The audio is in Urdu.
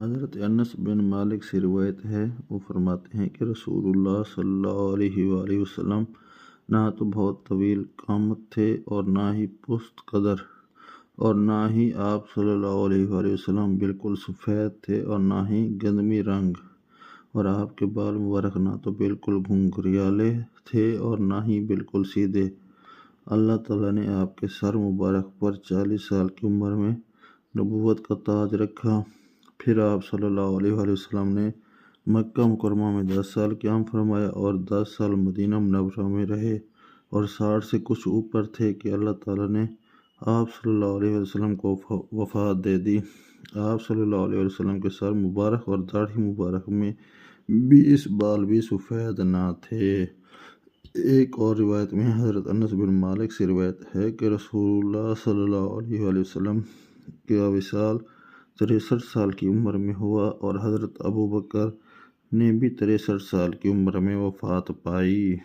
حضرت انس بن مالک سے روایت ہے، وہ فرماتے ہیں کہ رسول اللہ صلی اللہ علیہ وآلہ وسلم نہ تو بہت طویل قامت تھے اور نہ ہی پست قدر، اور نہ ہی آپ صلی اللہ علیہ وآلہ وسلم بالکل سفید تھے اور نہ ہی گندمی رنگ، اور آپ کے بال مبارک نہ تو بالکل گھنگریالے تھے اور نہ ہی بالکل سیدھے۔ اللہ تعالیٰ نے آپ کے سر مبارک پر 40 سال کی عمر میں نبوت کا تاج رکھا۔ پھر آپ صلی اللہ علیہ وآلہ وسلم نے مکہ مکرمہ میں 10 سال قیام فرمایا اور 10 سال مدینہ منورہ میں رہے، اور 60 سے کچھ اوپر تھے کہ اللہ تعالیٰ نے آپ صلی اللہ علیہ وسلم کو وفات دے دی۔ آپ صلی اللہ علیہ وسلم کے سر مبارک اور داڑھی مبارک میں 20 بال بھی سفید نہ تھے۔ ایک اور روایت میں حضرت انس بن مالک سے روایت ہے کہ رسول اللہ صلی اللہ علیہ وآلہ وسلم کا وصال 63 سال کی عمر میں ہوا، اور حضرت ابو بکر نے بھی 63 سال کی عمر میں وفات پائی۔